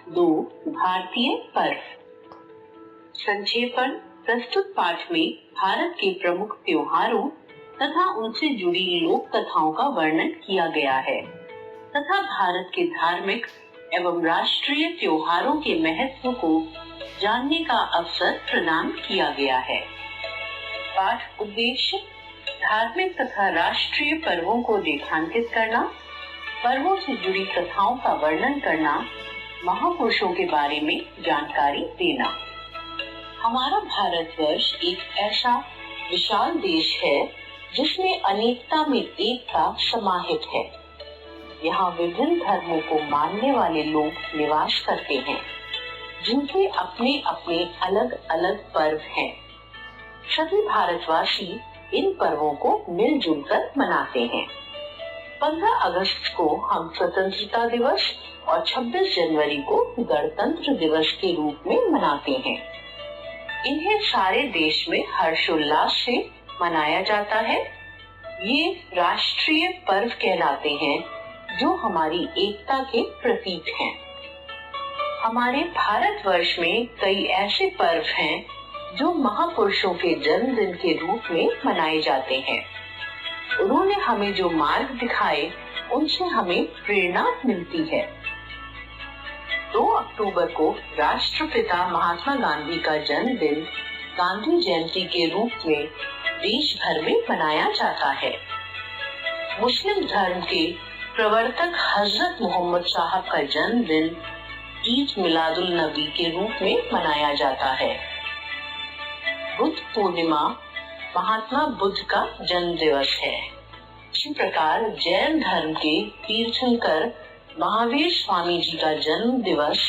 दो भारतीय पर्व। संक्षेपण प्रस्तुत पाठ में भारत के प्रमुख त्योहारों तथा उनसे जुड़ी लोक कथाओं का वर्णन किया गया है तथा भारत के धार्मिक एवं राष्ट्रीय त्योहारों के महत्व को जानने का अवसर प्रदान किया गया है। पाठ उद्देश्य धार्मिक तथा राष्ट्रीय पर्वों को रेखांकित करना, पर्वों से जुड़ी कथाओं का वर्णन करना, महापुरुषों के बारे में जानकारी देना। हमारा भारतवर्ष एक ऐसा विशाल देश है जिसमें अनेकता में एकता समाहित है। यहाँ विभिन्न धर्मों को मानने वाले लोग निवास करते हैं, जिनके अपने अपने अलग अलग पर्व हैं। सभी भारतवासी इन पर्वों को मिलजुल कर मनाते हैं। 15 अगस्त को हम स्वतंत्रता दिवस और 26 जनवरी को गणतंत्र दिवस के रूप में मनाते हैं। इन्हें सारे देश में हर्षोल्लास से मनाया जाता है। ये राष्ट्रीय पर्व कहलाते हैं जो हमारी एकता के प्रतीक हैं। हमारे भारतवर्ष में कई ऐसे पर्व हैं जो महापुरुषों के जन्मदिन के रूप में मनाए जाते हैं। उन्होंने हमें जो मार्ग दिखाए उनसे हमें प्रेरणा मिलती है। 2 अक्टूबर को राष्ट्रपिता महात्मा गांधी का जन्मदिन गांधी जयंती के रूप में देश भर में मनाया जाता है। मुस्लिम धर्म के प्रवर्तक हजरत मोहम्मद साहब का जन्मदिन ईद मिलादुल नबी के रूप में मनाया जाता है। बुद्ध पूर्णिमा महात्मा बुद्ध का जन्म दिवस है। इसी प्रकार जैन धर्म के तीर्थंकर महावीर स्वामी जी का जन्म दिवस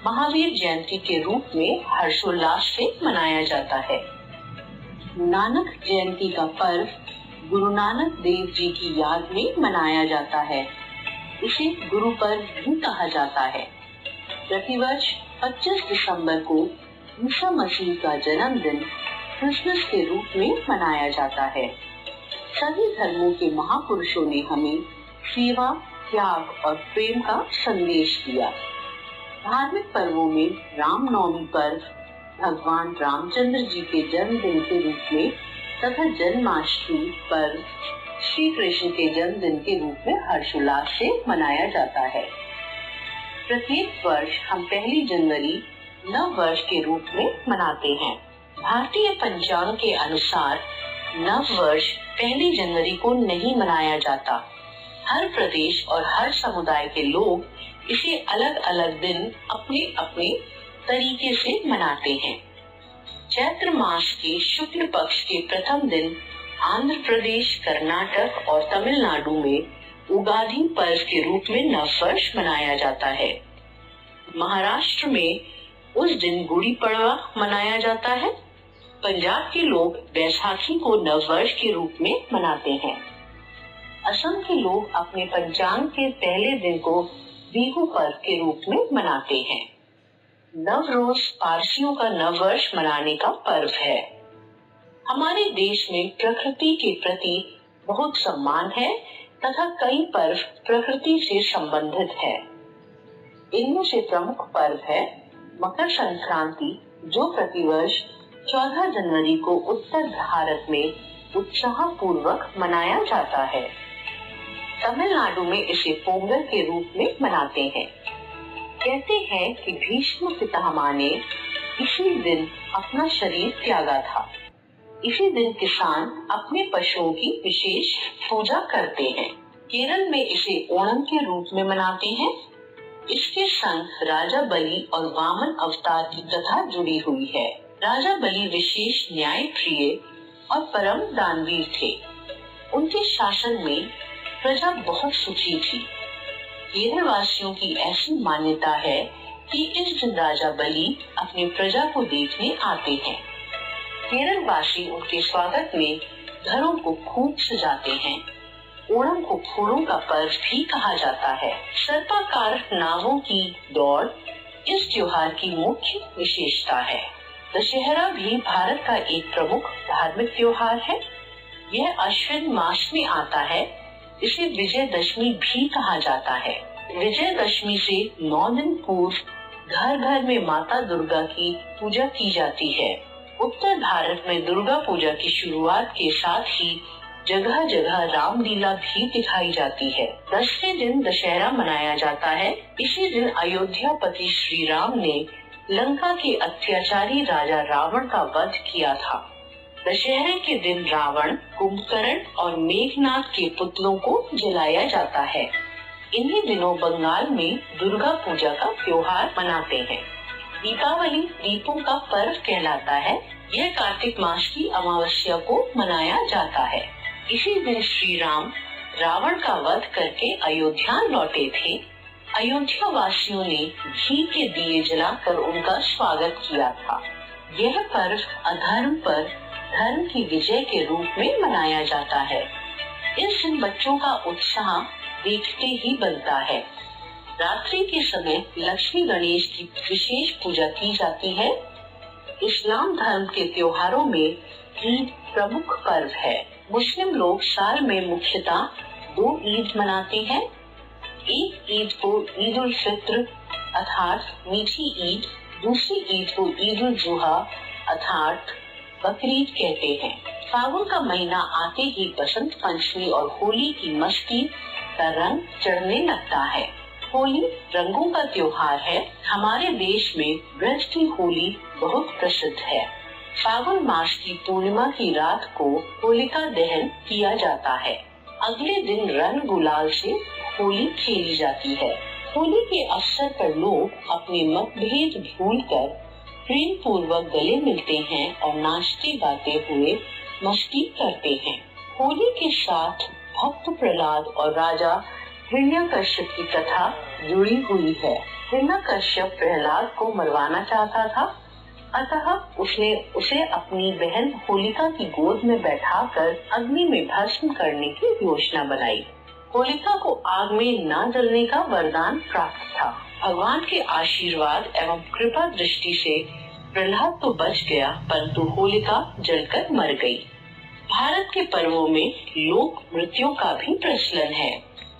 महावीर जयंती के रूप में हर्षोल्लास से मनाया जाता है। नानक जयंती का पर्व गुरु नानक देव जी की याद में मनाया जाता है। इसे गुरु पर्व भी कहा जाता है। प्रतिवर्ष 25 दिसंबर को ईसा मसीह का जन्मदिन क्रिसमस के रूप में मनाया जाता है। सभी धर्मों के महापुरुषों ने हमें सेवा, त्याग और प्रेम का संदेश दिया। धार्मिक पर्वों में रामनवमी पर्व भगवान रामचंद्र जी के जन्मदिन के रूप में तथा जन्माष्टमी पर्व श्री कृष्ण के जन्मदिन के रूप में हर्षोल्लास से मनाया जाता है। प्रत्येक वर्ष हम 1 जनवरी नव वर्ष के रूप में मनाते हैं। भारतीय पंचांग के अनुसार नव वर्ष 1 जनवरी को नहीं मनाया जाता। हर प्रदेश और हर समुदाय के लोग इसे अलग अलग दिन अपने अपने तरीके से मनाते हैं। चैत्र मास के शुक्ल पक्ष के प्रथम दिन आंध्र प्रदेश, कर्नाटक और तमिलनाडु में उगादि पर्व के रूप में नव वर्ष मनाया जाता है। महाराष्ट्र में उस दिन गुड़ी पड़वा मनाया जाता है। पंजाब के लोग बैसाखी को नववर्ष के रूप में मनाते हैं। असम के लोग अपने पंचांग के पहले दिन को बिहू पर्व के रूप में मनाते हैं। नवरोज पारसियों का नववर्ष मनाने का पर्व है। हमारे देश में प्रकृति के प्रति बहुत सम्मान है तथा कई पर्व प्रकृति से संबंधित है। इनमें से प्रमुख पर्व है मकर संक्रांति, जो प्रतिवर्ष 14 जनवरी को उत्तर भारत में उत्साह पूर्वक मनाया जाता है। तमिलनाडु में इसे पोंगल के रूप में मनाते हैं। कहते हैं कि भीष्म पितामह ने इसी दिन अपना शरीर त्यागा था। इसी दिन किसान अपने पशुओं की विशेष पूजा करते हैं। केरल में इसे ओणम के रूप में मनाते हैं। इसके संग राजा बलि और वामन अवतार की कथा जुड़ी हुई है। राजा बलि विशेष न्याय प्रिय और परम दानवीर थे। उनके शासन में प्रजा बहुत सुखी थी। केरल वासियों की ऐसी मान्यता है कि इस दिन राजा बलि अपनी प्रजा को देखने आते हैं। केरल वासी उनके स्वागत में घरों को खूब सजाते हैं। ओणम को फूलों का पर्व भी कहा जाता है। सर्पाकार नावों की दौड़ इस त्योहार की मुख्य विशेषता है। दशहरा भी भारत का एक प्रमुख धार्मिक त्योहार है। यह अश्विन मास में आता है। इसे विजयदशमी भी कहा जाता है। विजयदशमी से 9 दिन पूर्व घर घर में माता दुर्गा की पूजा की जाती है। उत्तर भारत में दुर्गा पूजा की शुरुआत के साथ ही जगह जगह रामलीला भी दिखाई जाती है। 10वें दिन दशहरा मनाया जाता है। इसी दिन अयोध्यापति श्री राम ने लंका के अत्याचारी राजा रावण का वध किया था। दशहरे के दिन रावण, कुंभकर्ण और मेघनाथ के पुतलों को जलाया जाता है। इन्हीं दिनों बंगाल में दुर्गा पूजा का त्योहार मनाते हैं। दीपावली दीपों का पर्व कहलाता है। यह कार्तिक मास की अमावस्या को मनाया जाता है। इसी दिन श्री राम रावण का वध करके अयोध्या लौटे थे। अयोध्या वासियों ने घी के दिए जलाकर उनका स्वागत किया था। यह पर्व अधर्म पर धर्म की विजय के रूप में मनाया जाता है। इस दिन बच्चों का उत्साह देखते ही बनता है। रात्रि के समय लक्ष्मी गणेश की विशेष पूजा की जाती है। इस्लाम धर्म के त्योहारों में ईद प्रमुख पर्व है। मुस्लिम लोग साल में मुख्यतः 2 ईद मनाते हैं। एक ईद को ईद उल फित्र अर्थात मीठी ईद, दूसरी ईद को ईद उल जुहा अर्थात बकरीद कहते हैं। फागुन का महीना आते ही बसंत पंचमी और होली की मस्ती का रंग चढ़ने लगता है। होली रंगों का त्योहार है। हमारे देश में ब्रज की होली बहुत प्रसिद्ध है। फागुन मास की पूर्णिमा की रात को होलिका दहन किया जाता है। अगले दिन रंग गुलाल से होली खेली जाती है। होली के अवसर पर लोग अपने मतभेद भूलकर प्रेम पूर्वक गले मिलते हैं और नाचते गाते हुए मस्ती करते हैं। होली के साथ भक्त प्रहलाद और राजा हिरण्यकश्यप की कथा जुड़ी हुई है। हिरण्यकश्यप प्रहलाद को मरवाना चाहता था, अतः उसने उसे अपनी बहन होलिका की गोद में बैठाकर अग्नि में भस्म करने की योजना बनाई। होलिका को आग में न जलने का वरदान प्राप्त था। भगवान के आशीर्वाद एवं कृपा दृष्टि से प्रहलाद तो बच गया, परंतु होलिका जलकर मर गई। भारत के पर्वों में लोक नृत्यों का भी प्रचलन है।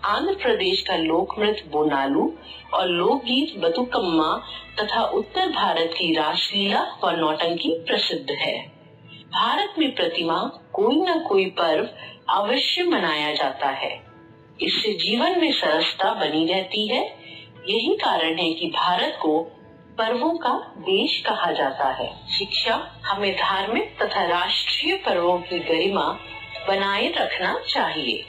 आंध्र प्रदेश का लोक नृत्य बोनालू और लोकगीत बतुकम्मा तथा उत्तर भारत की रासलीला व नौटंकी प्रसिद्ध है। भारत में प्रतिमा कोई न कोई पर्व अवश्य मनाया जाता है। इससे जीवन में सरसता बनी रहती है। यही कारण है कि भारत को पर्वों का देश कहा जाता है। शिक्षा हमें धार्मिक तथा राष्ट्रीय पर्वों की गरिमा बनाए रखना चाहिए।